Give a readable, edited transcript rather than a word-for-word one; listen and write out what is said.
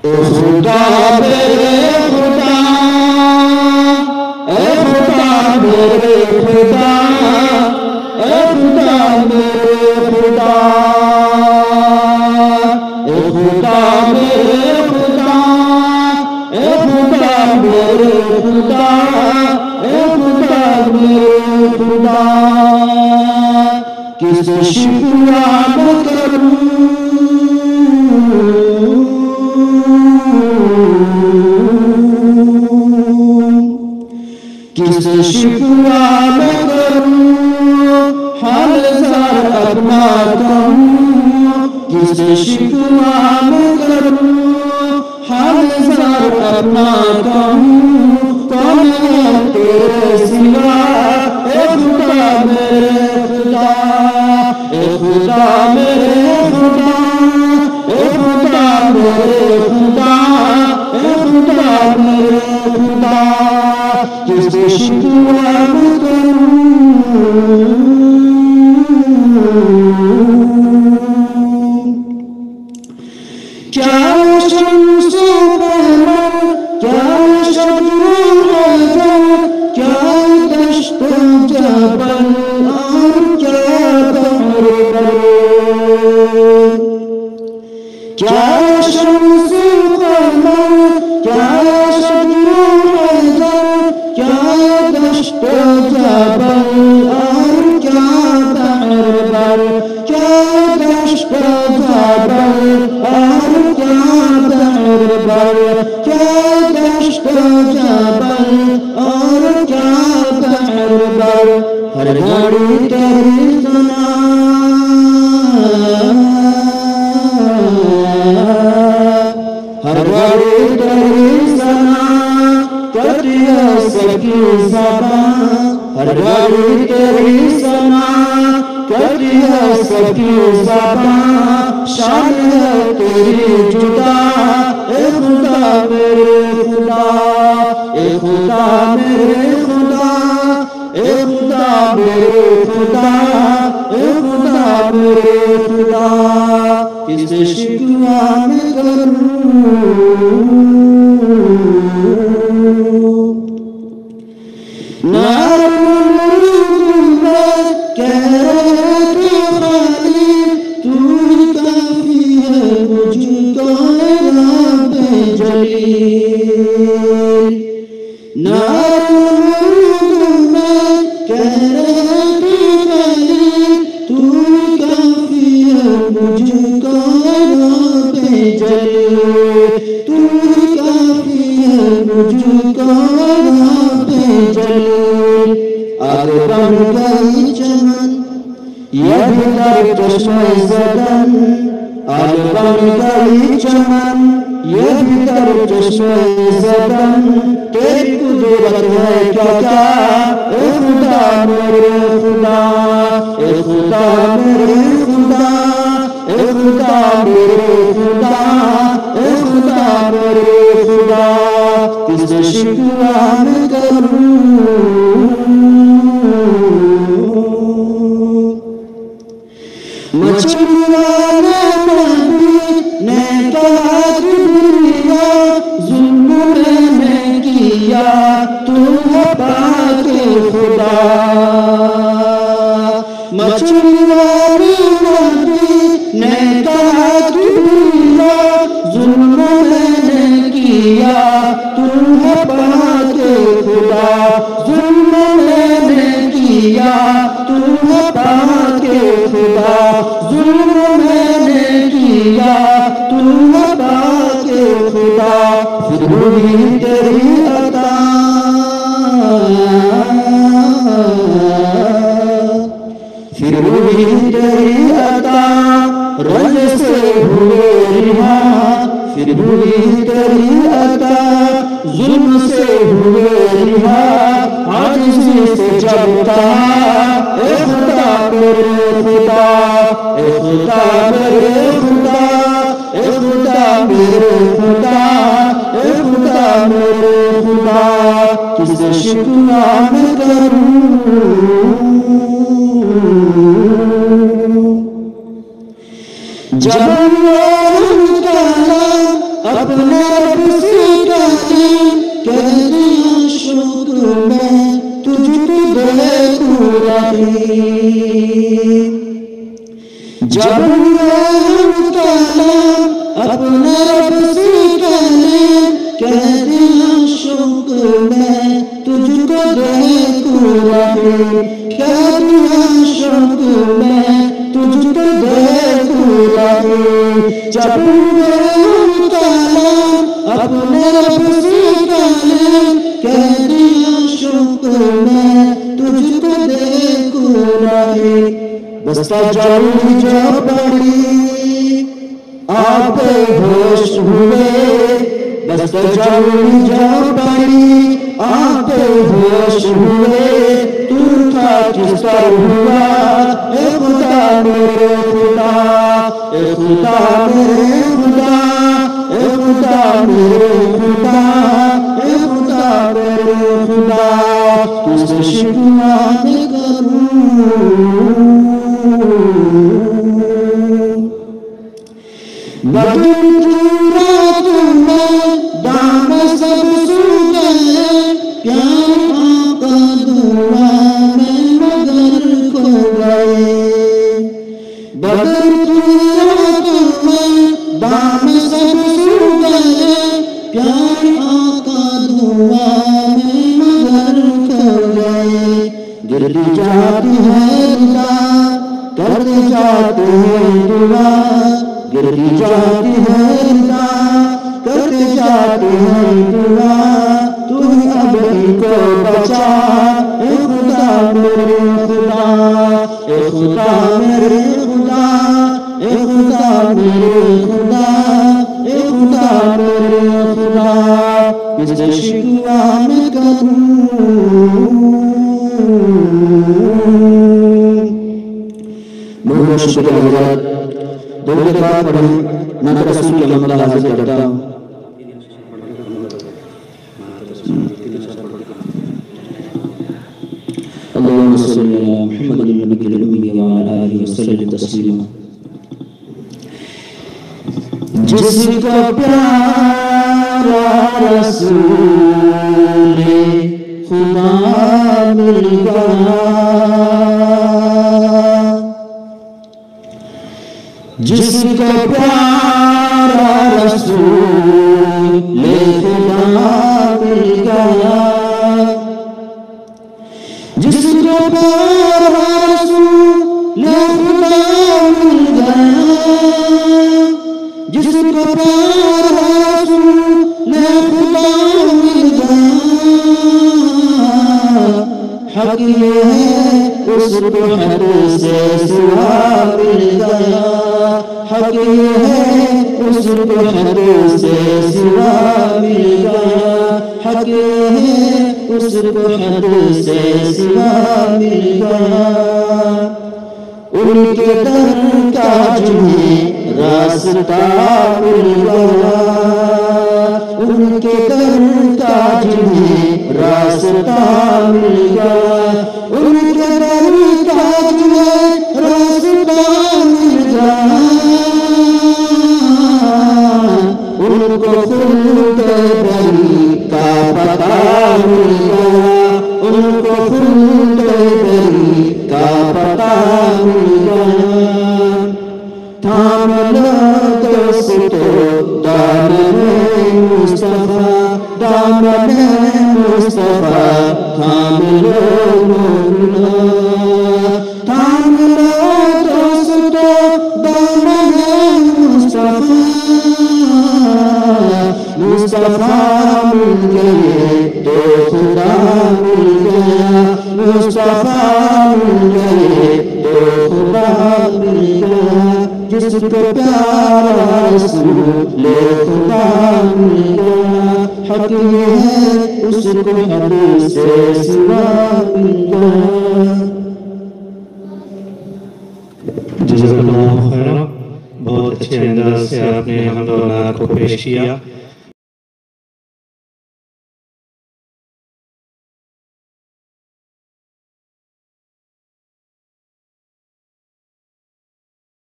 ए खुदा मेरे खुदा, ए खुदा मेरे खुदा, ए खुदा मेरे खुदा, ए खुदा मेरे खुदा, ए खुदा मेरे खुदा, ए खुदा मेरे खुदा, किसे शिकवा न करूं, किसे शिकवा न करूं, हाल ज़ार अपना कहूं, किसे शिकवा न करूं, हाल ज़ार अपना कहूं, कौन है तेरे सिवा, ए खुदा मेरे खुदा, ए खुदा मेरे खुदा, ए खुदा मेरे खुदा, ए खुदा मेरे खुदा, किसे शिकवा न करूं। क्या शम्सो कमर, क्या शजरो नजर, क्या दश्त जबल और क्या बहर, क्या शम्सो कमर, क्या शजरो नजर, क्या दश्त जबल और क्या बहर, क्या दश्त जबल और क्या बहर, क्या दश्त जबल और क्या बहर, हर घड़ी तेरी सना, हर घड़ी तेरी सना, करती है सबकी ज़बान, हर घड़ी तेरी सना, करती है सबकी ज़बान, शान है तेरी जुदा, ए खुदा मेरे खुदा, ए खुदा मेरे खुदा, ए खुदा मेरे खुदा, ए खुदा मेरे खुदा, किसे शिकवा न करूं। आगे बन गई चमन, ये भी दर चश्मे ज़दन, आगे बन गई चमन, ये भी दर चश्मे ज़दन, तेरी कुदरत है क्या क्या, ए खुदा मेरे खुदा, ए खुदा मेरे खुदा, ए खुदा मेरे खुदा, ए खुदा मेरे खुदा, किसे शिकवा न करूं। मछलियों ने कहा दुनिया जुल्म मैंने किया, तू है पाके खुदा, मछलियों ने कहा दुनिया जुल्म मैंने किया, तू है पाके खुदा, जुल्म मैंने किया, तू है पाके खुदा, जुल्म मैंने किया, तू है पाके खुदा, फिर हुई तेरी अता, फिर हुई तेरी अता, रंज से हुए रिहा, फिर हुई तेरी अता, जुल्म से हुए रिहा, आजिज़ी से जबता, ए खुदा मेरे खुदा, ए खुदा मेरे खुदा, ए खुदा मेरे खुदा, ए खुदा मेरे खुदा, किसे शिकवा न करूं। जब अपने रब से कहते कह दिया शुक्र मैं तुझको देखूं रहीम। जब अपने रब से कह दिया शुक्र मैं तुझको देखूं रहीम। कह दिया शुक्र मैं तुझको देखूं रहीम। जब अपने रब से कह दिया शुक्र मैं तुझको देखूं रहीम। बस्ता जाऊं जो पड़ी आप होश हुए। बस्ता जाऊं जो पड़ी आप होश हुए। तू था किस पर हुआ ए खुदा मेरे खुदा। ए खुदा मेरे खुदा। ए खुदा मेरे खुदा। ए खुदा मेरे खुदा। तुझसे शिकवा मैं करूं। बदन रात में दाम सब सूखे प्यार आका दुआ में मगर खो गए। बदन रात में दाम सब सूखे प्यार आका दुआ में मगर खो गए। गिरती जाती है दुआ करते जाते हैं दुआ। गिरती जाती है दुआ करते जाते हैं दुआ। तू ही अब इनको बचा ए खुदा मेरे खुदा। ए खुदा मेरे खुदा। ए खुदा मेरे खुदा। ए खुदा मेरे खुदा। किससे शिकवा मैं करूं। बहुत शुक्रिया हज़रत। दो बात पढ़ी मैं रसूल के अल्लाह हाजिर करता हूँ। अल्लाहुम्मा सल्ली अला मुहम्मदिन नबिय्यिल उम्मी व अला आलिहि वसल्लम तस्लीमा। जिसको प्यारा रसूल खुदा मिल गया। जिसको प्यारा रसूल खुदा मिल गया। जिसको प्यारा रसूल खुदा मिल गया। जिसको प्यारा रसूल खुदा मिल गया। हक ये है उसको हद से सिवा मिल गया। हक ये है उसको हद से सिवा मिल गया। हक ये है उसको हद से सिवा मिल गया। उनके दर का जिन्हें रास्ता मिल गया। उनके दर का जिन्हें रास्ता मिल गया। उनके दर का जिन्हें रास्ता मिल गया। उनको खुलते बरी का पता मिल गया। उनको खुलते बरी का पता मिल गया। थाम लो दोस्तों दामने मुस्तफा। दामने मुस्तफा थाम लो मोमिनो। थाम लो दोस्तों दामने मुस्तफा। मुस्तफा मिल गए तो खुदा मिल गया। मुस्तफा मिल गए तो खुदा मिल गया। जिसको प्यारा रसूल खुदा मिल गया। हक ये है उसको हद से सिवा मिल गया। जज़ाकल्लाहु खैरन। बहुत अच्छे अंदाज से आपने हम्द व नात को पेश किया।